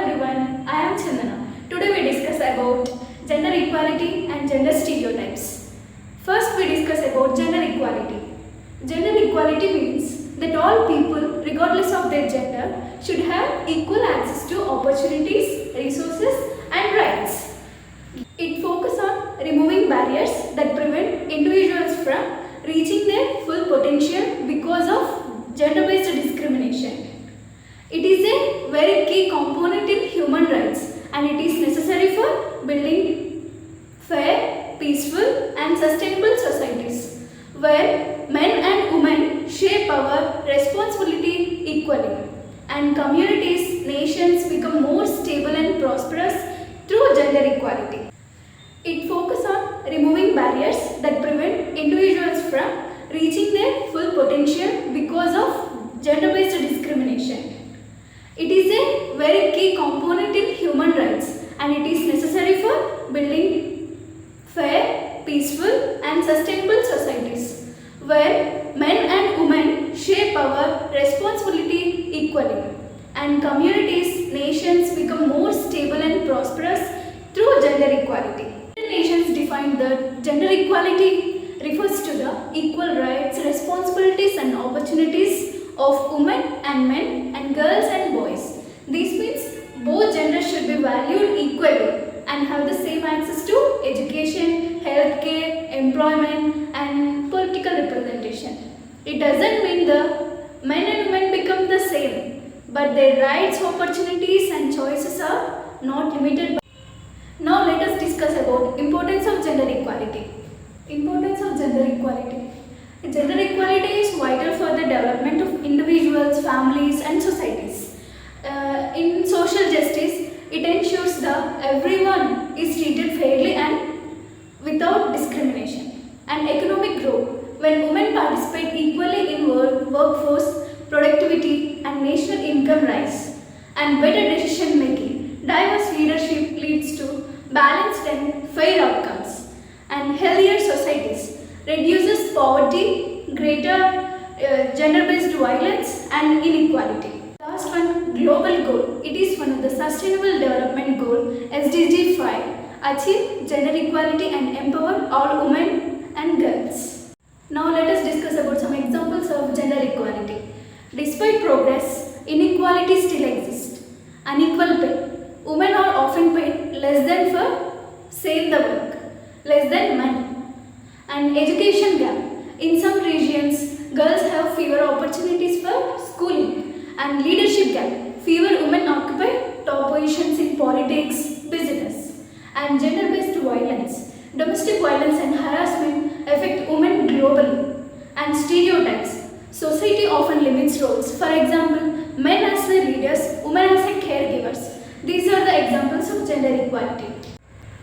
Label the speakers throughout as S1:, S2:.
S1: everyone, I am Chandana. Today we discuss about gender equality and gender stereotypes. First we discuss about gender equality. Gender equality means that all people, regardless of their gender, should have equal access to opportunities, resources and rights. It focuses on removing barriers that prevent individuals from reaching their full potential because of gender-based discrimination. It is a very key component in human rights and it is necessary for building fair, peaceful and sustainable societies where men and women share power, responsibility equally and communities, nations become more stable and prosperous through gender equality. It focuses on removing barriers that prevent individuals from reaching their full potential because of gender-based discrimination. It is a very key component in human rights and it is necessary for building fair, peaceful and sustainable societies where men and women share power, responsibility equally and communities, nations become more stable and prosperous through gender equality. Nations define that gender equality refers to the equal rights, responsibilities and opportunities of women and men and girls and boys. This means both genders should be valued equally and have the same access to education, healthcare, employment and political representation. It doesn't mean the men and women become the same, but their rights, opportunities and choices are not limited. Now let us discuss about importance of gender equality. Importance of gender equality. Gender equality is vital for the development of individuals, families and societies. In social justice, it ensures that everyone is treated fairly and without discrimination. And economic growth. When women participate equally in workforce, productivity and national income rise and better decision making, diverse leadership leads to balanced and fair outcomes and healthier societies, reduces poverty, greater gender-based violence and inequality. Last one, global goal. It is one of the Sustainable Development Goal SDG 5, achieve gender equality and empower all women and girls. Now let us discuss about some examples of gender equality. Despite progress, inequality still exists. Unequal pay. Women are often paid less than for same the work, less than men. And education gap. In some regions, girls have fewer opportunities for schooling. And leadership gap. Fewer women occupy top positions in politics, business. And gender-based violence. Domestic violence and harassment affect women globally. And stereotypes. Society often limits roles. For example, men as the leaders, women as the caregivers. These are the examples of gender equality.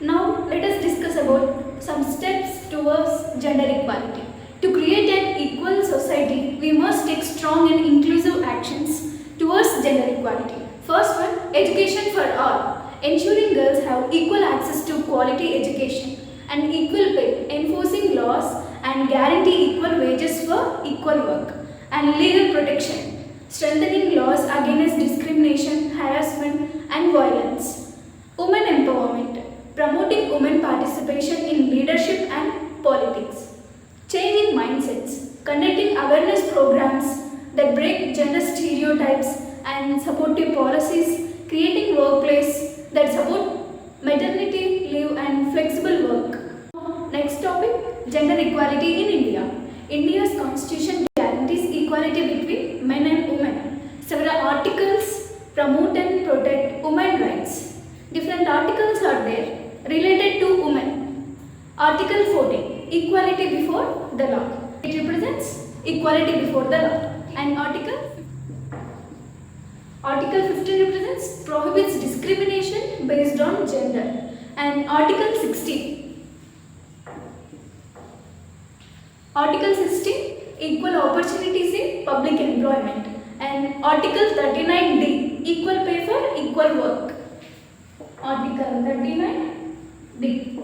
S1: Now let us discuss about some steps towards gender equality. To create an equal society, we must take strong and inclusive actions towards gender equality. First one, education for all. Ensuring girls have equal access to quality education and equal pay, enforcing laws and guarantee equal wages for equal work and legal protection, strengthening laws against discrimination, harassment and violence. Women empowerment, promoting women participation in leadership and politics. Changing mindsets, conducting awareness programs that break gender stereotypes and supportive policies, creating workplace that support maternity leave and flexible work. Next topic, gender equality in India. India's constitution guarantees equality between men and women. Several articles promote and protect women's rights. Different articles are there related to women. Article 14, equality before the law. It represents equality before the law. And Article 15 represents prohibits discrimination based on gender. And Article 16. Article 16, equal opportunities in public employment. And Article 39D, equal pay for equal work. Article 39D.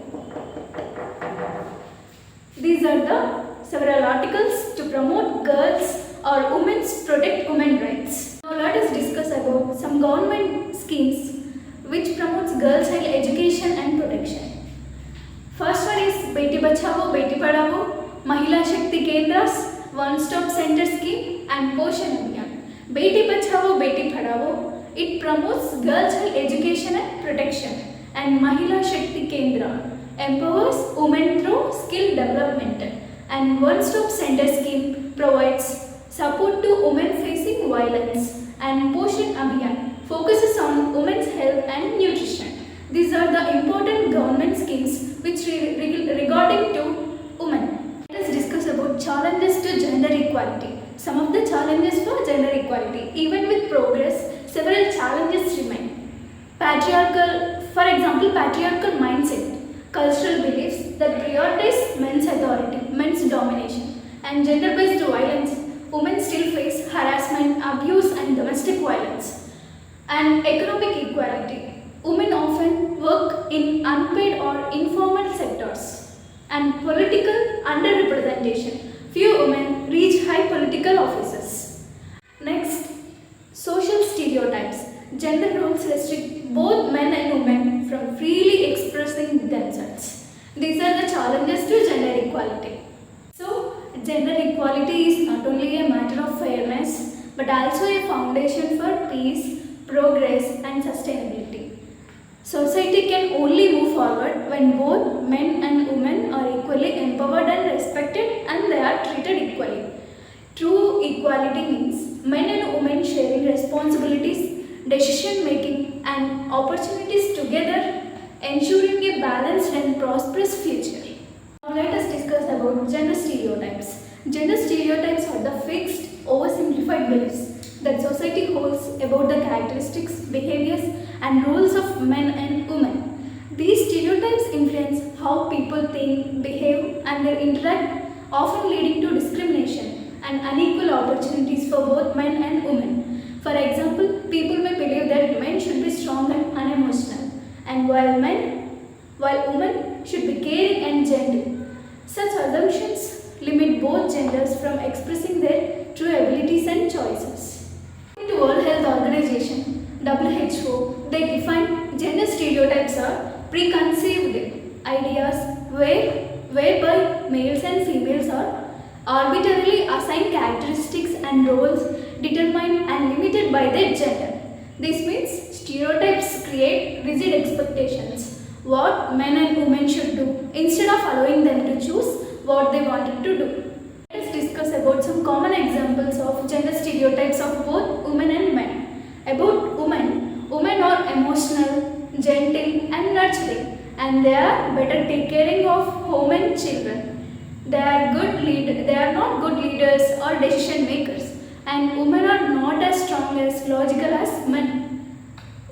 S1: These are the several articles to promote girls or women's protect women rights. Now let us discuss about some government schemes which promotes girls' child education and protection. First one is Beti Bachao, Beti Padhao, Mahila Shakti Kendras, One-Stop Center Scheme and Poshan Abhiyan. Beti Bachao, Beti Padhao, it promotes girls' child education and protection, and Mahila Shakti Kendra empowers women through skill development, and One-Stop Center Scheme provides support to women facing violence, and Poshan Abhiyan focuses on women's health and nutrition. These are the important government schemes which regarding to women. Let us discuss about challenges to gender equality. Some of the challenges for gender equality. Even with progress, several challenges remain. Patriarchal, for example, patriarchal mindset, cultural beliefs that prioritize men's authority, men's domination, and gender-based violence. Women still face harassment, abuse, and domestic violence. And economic equality. Women often work in unpaid or informal sectors. And political underrepresentation. Few women reach high political offices. Next, social stereotypes. Gender roles restrict both men and women from freely expressing themselves. These are the challenges to gender equality. So, gender equality is not only a matter of fairness but also a foundation for peace, progress, and sustainability. Society can only move forward when both men and women are equally empowered and respected, and they are treated equally. True equality means men and women sharing responsibilities, decision making, and opportunities together, ensuring a balanced and prosperous future. Now let us discuss about gender stereotypes. Gender stereotypes are the fixed, oversimplified beliefs that society holds about the characteristics, behaviors, and roles of men and women. These stereotypes influence how people think, behave, and they interact, often leading to discrimination and unequal opportunities for both men and women. For example, people may believe that men should be strong and unemotional, and while women should be caring and gentle. Such assumptions limit both genders from expressing their true abilities and choices. According to World Health Organization, WHO, they define gender stereotypes are preconceived ideas whereby males and females are arbitrarily assigned characteristics and roles determined and limited by their gender. This means stereotypes create rigid expectations what men and women should do instead of allowing them to choose what they wanted to do. Let us discuss about some common examples of gender stereotypes of both women and men. About women, women are emotional, gentle, and nurturing, and they are better take caring of home and children. They are not good leaders or decision makers, and women are not as strong as logical as men.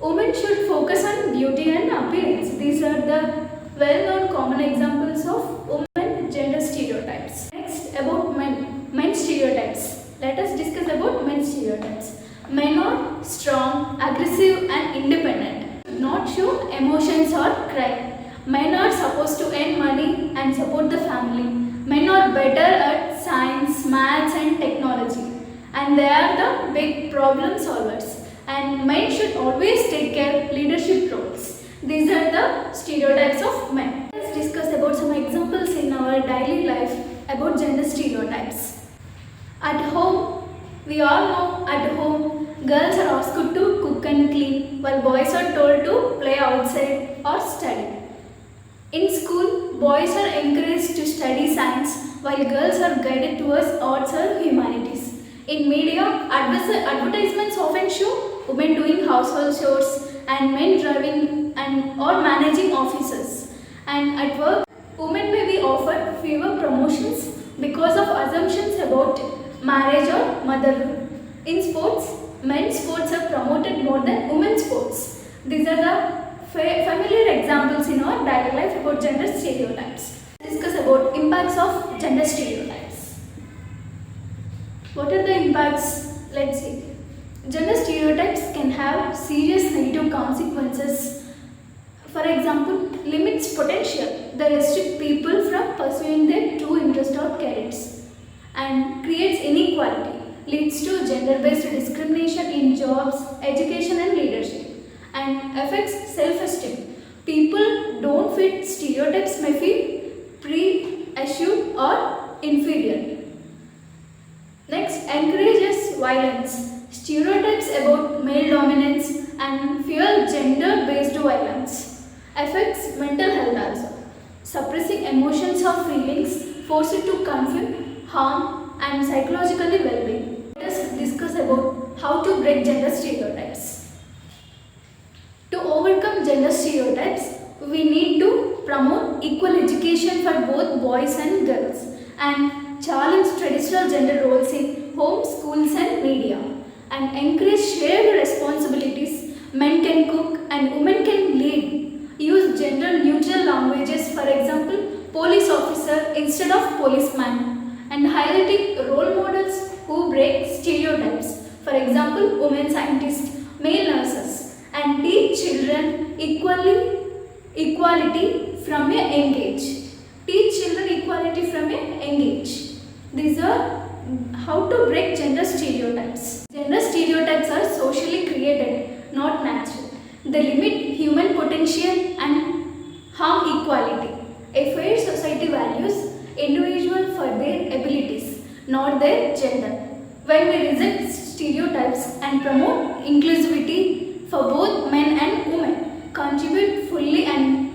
S1: Women should focus on beauty and appearance. These are the well-known common examples of women gender stereotypes. Next, about men stereotypes. Let us discuss about men stereotypes. Men are strong, aggressive, and independent. Do not show emotions or cry. Men are supposed to earn money and support the family. Men are better at science, maths, and technology, and they are the big problem solvers. And men should always take care of leadership roles. These are the stereotypes of men. Let's discuss about some examples in our daily life about gender stereotypes. At home, we all know at home, girls are asked to cook and clean while boys are told to play outside or study. In school, boys are encouraged to study science while girls are guided towards arts or humanities. In media, advertisements often show women doing household chores and men driving or managing offices. And at work, women may be offered fewer promotions because of assumptions about marriage or motherhood. In sports, men's sports are promoted more than women's sports. These are the familiar examples in our daily life about gender stereotypes. Let's discuss about impacts of gender stereotypes. What are the impacts? Let's see. Gender stereotypes can have serious negative consequences. For example, limits potential. They restrict people from pursuing their true interest or careers, and creates inequality, leads to gender-based discrimination in jobs, education, and leadership, and affects it, stereotypes may feel pre-assumed or inferior. Next, encourages violence. Stereotypes about male dominance and fuel gender-based violence. Affects mental health also. Suppressing emotions or feelings force it to conflict, harm and psychologically well-being. Let us discuss about how to break gender stereotypes. To overcome gender stereotypes, we need to promote equal education for both boys and girls and challenge traditional gender roles in home, schools and media and encourage shared responsibilities. Men can cook and women can lead. Use gender neutral languages, for example, police officer instead of policeman, and highlighting role models who break stereotypes, for example, women scientists, male nurses, and teach children equality from a young age. Teach children equality from a young age. These are how to break gender stereotypes. Gender stereotypes are socially created, not natural. They limit human potential and harm equality. A fair society values individuals for their abilities, not their gender. When we reject stereotypes and promote inclusivity for both men and women, contribute fully and